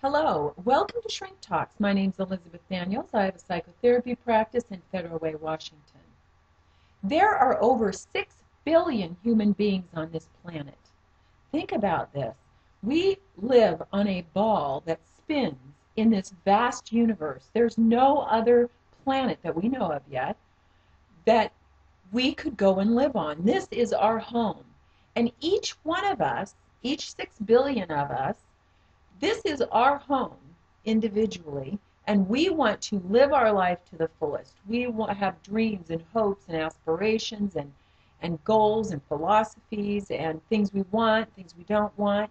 Hello, welcome to Shrink Talks. My name is Elizabeth Daniels. I have a psychotherapy practice in Federal Way, Washington. There are over 6 billion human beings on this planet. Think about this. We live on a ball that spins in this vast universe. There's no other planet that we know of yet that we could go and live on. This is our home. And each one of us, each 6 billion of us, this is our home individually, and we want to live our life to the fullest. We want to have dreams and hopes and aspirations and goals and philosophies and things we want, things we don't want.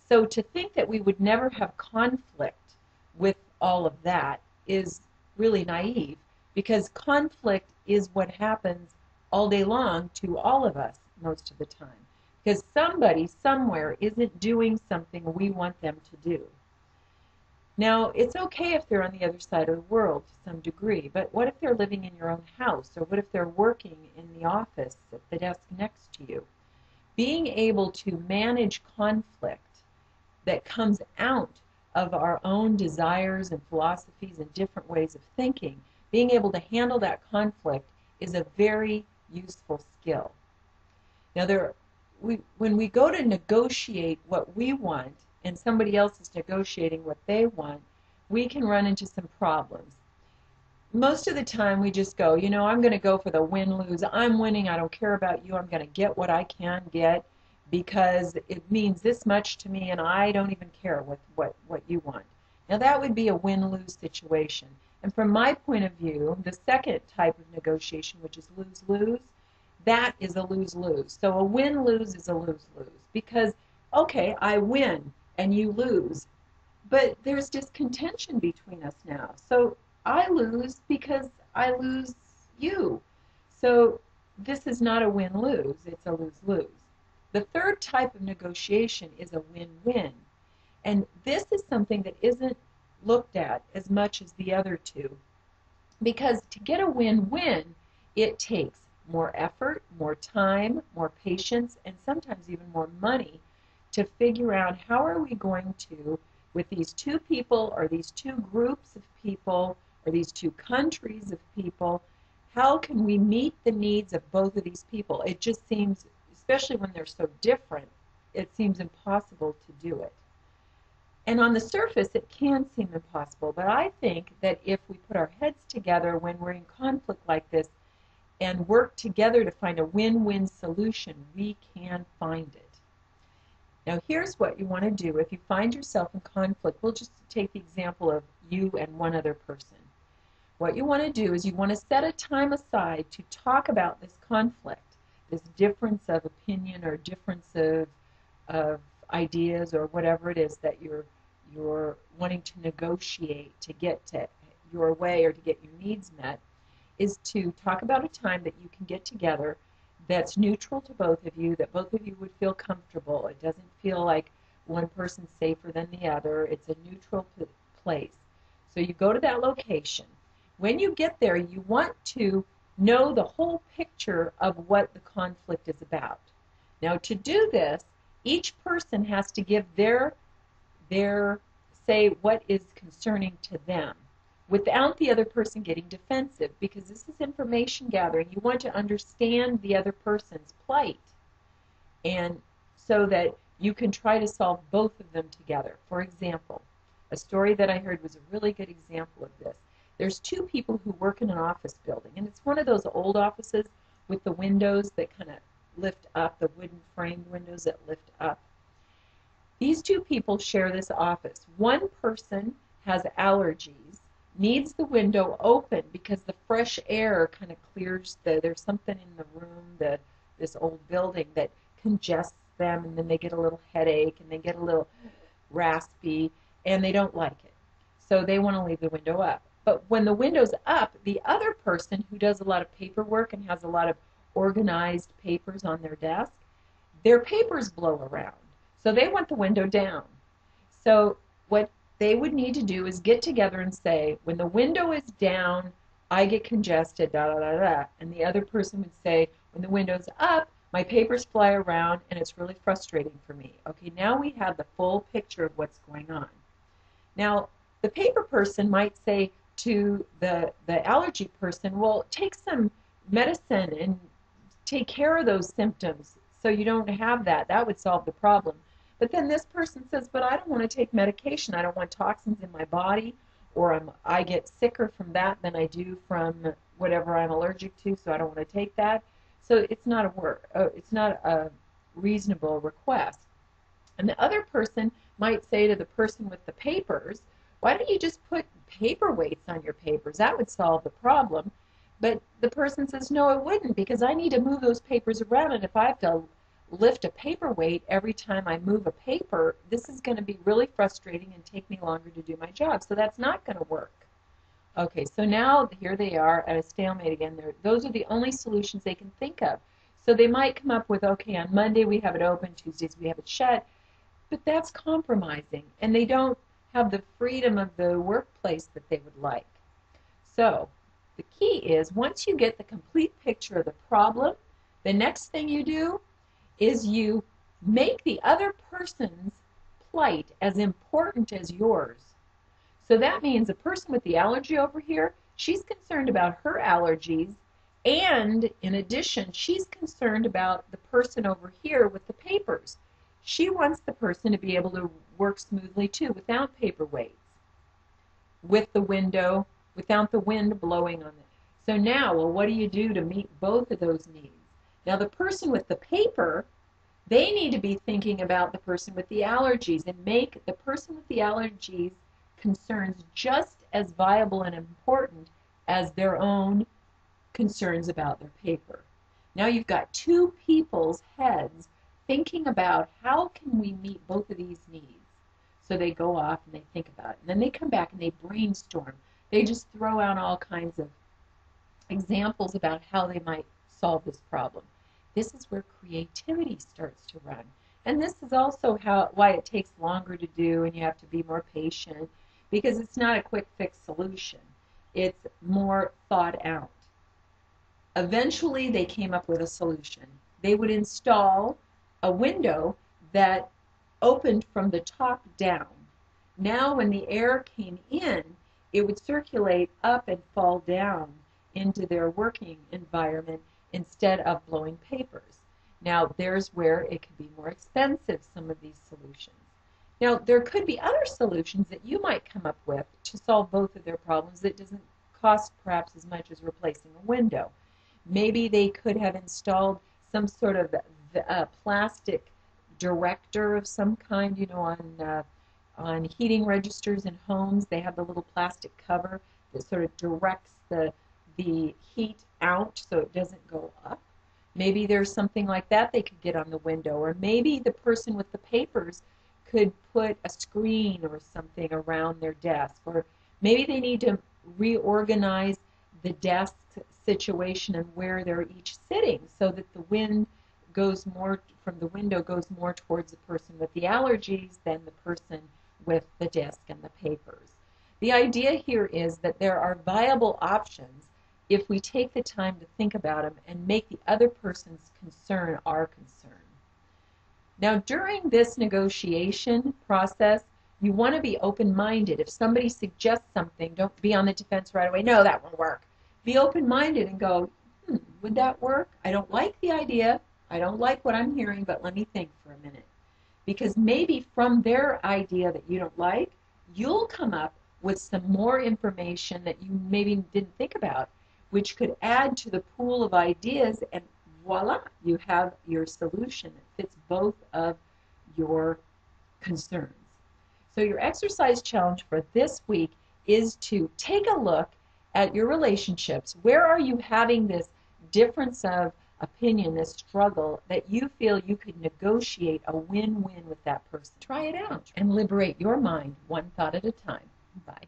So to think that we would never have conflict with all of that is really naive, because conflict is what happens all day long to all of us most of the time. Because somebody somewhere isn't doing something we want them to do. Now, it's okay if they're on the other side of the world to some degree, but what if they're living in your own house, or what if they're working in the office at the desk next to you? Being able to manage conflict that comes out of our own desires and philosophies and different ways of thinking, being able to handle that conflict is a very useful skill. Now, when we go to negotiate what we want and somebody else is negotiating what they want, we can run into some problems. Most of the time we just go, I'm going to go for the win-lose. I'm winning. I don't care about you. I'm going to get what I can get because it means this much to me, and I don't even care what you want. Now, that would be a win-lose situation. And from my point of view, the second type of negotiation, which is lose-lose, that is a lose-lose. So a win-lose is a lose-lose because, okay, I win and you lose, but there's just contention between us now. So I lose because I lose you. So this is not a win-lose, it's a lose-lose. The third type of negotiation is a win-win. And this is something that isn't looked at as much as the other two, because to get a win-win, it takes more effort, more time, more patience, and sometimes even more money to figure out how are we going to, with these two people or these two groups of people or these two countries of people, how can we meet the needs of both of these people? It just seems, especially when they're so different, it seems impossible to do it. And on the surface, it can seem impossible, but I think that if we put our heads together when we're in conflict like this, and work together to find a win-win solution, we can find it. Now, here's what you want to do. If you find yourself in conflict, we'll just take the example of you and one other person. What you want to do is you want to set a time aside to talk about this conflict, this difference of opinion or difference of ideas or whatever it is that you're wanting to negotiate to get to your way or to get your needs met, is to talk about a time that you can get together that's neutral to both of you, that both of you would feel comfortable. It doesn't feel like one person's safer than the other. It's a neutral place. So you go to that location. When you get there, you want to know the whole picture of what the conflict is about. Now, to do this, each person has to give their say what is concerning to them, without the other person getting defensive, because this is information gathering. You want to understand the other person's plight, and so that you can try to solve both of them together. For example, a story that I heard was a really good example of this. There's two people who work in an office building, and it's one of those old offices with the windows that kind of lift up, the wooden framed windows that lift up. These two people share this office. One person has allergies, needs the window open because the fresh air kind of clears there's something in the room, this old building, that congests them, and then they get a little headache and they get a little raspy and they don't like it. So they want to leave the window up. But when the window's up, the other person who does a lot of paperwork and has a lot of organized papers on their desk, their papers blow around. So they want the window down. So what they would need to do is get together and say, when the window is down, I get congested, da da da da. And the other person would say, when the window's up, my papers fly around and it's really frustrating for me. Okay, now we have the full picture of what's going on. Now, the paper person might say to the allergy person, well, take some medicine and take care of those symptoms so you don't have that. That would solve the problem. But then this person says, but I don't want to take medication. I don't want toxins in my body, or I get sicker from that than I do from whatever I'm allergic to, so I don't want to take that. So it's not a reasonable request. And the other person might say to the person with the papers, why don't you just put paperweights on your papers? That would solve the problem. But the person says, no, it wouldn't, because I need to move those papers around, and if I have to lift a paperweight every time I move a paper, this is going to be really frustrating and take me longer to do my job. So that's not going to work. Okay, so now here they are at a stalemate again. Those are the only solutions they can think of. So they might come up with, okay, on Monday we have it open, Tuesdays we have it shut, but that's compromising, and they don't have the freedom of the workplace that they would like. So the key is, once you get the complete picture of the problem, the next thing you do is you make the other person's plight as important as yours. So that means a person with the allergy over here, she's concerned about her allergies, and in addition, she's concerned about the person over here with the papers. She wants the person to be able to work smoothly too, without paperweights, with the window, without the wind blowing on it. So now, well, what do you do to meet both of those needs? Now, the person with the paper, they need to be thinking about the person with the allergies and make the person with the allergies concerns just as viable and important as their own concerns about their paper. Now you've got two people's heads thinking about how can we meet both of these needs. So they go off and they think about it. And then they come back and they brainstorm. They just throw out all kinds of examples about how they might solve this problem. This is where creativity starts to run. And this is also why it takes longer to do, and you have to be more patient, because it's not a quick fix solution. It's more thought out. Eventually they came up with a solution. They would install a window that opened from the top down. Now when the air came in, it would circulate up and fall down into their working environment instead of blowing papers. Now there's where it could be more expensive, some of these solutions. Now there could be other solutions that you might come up with to solve both of their problems that doesn't cost perhaps as much as replacing a window. Maybe they could have installed some sort of plastic director of some kind, you know, on heating registers in homes. They have the little plastic cover that sort of directs the heat out so it doesn't go up. Maybe there's something like that they could get on the window, or maybe the person with the papers could put a screen or something around their desk, or maybe they need to reorganize the desk situation and where they're each sitting so that the wind goes more from the window, goes more towards the person with the allergies than the person with the desk and the papers. The idea here is that there are viable options if we take the time to think about them and make the other person's concern our concern. Now, during this negotiation process, you want to be open-minded. If somebody suggests something, don't be on the defense right away. No, that won't work. Be open-minded and go, would that work? I don't like the idea. I don't like what I'm hearing, but let me think for a minute. Because maybe from their idea that you don't like, you'll come up with some more information that you maybe didn't think about, which could add to the pool of ideas, and voila, you have your solution that fits both of your concerns. So your exercise challenge for this week is to take a look at your relationships. Where are you having this difference of opinion, this struggle, that you feel you could negotiate a win-win with that person? Try it out and liberate your mind one thought at a time. Bye.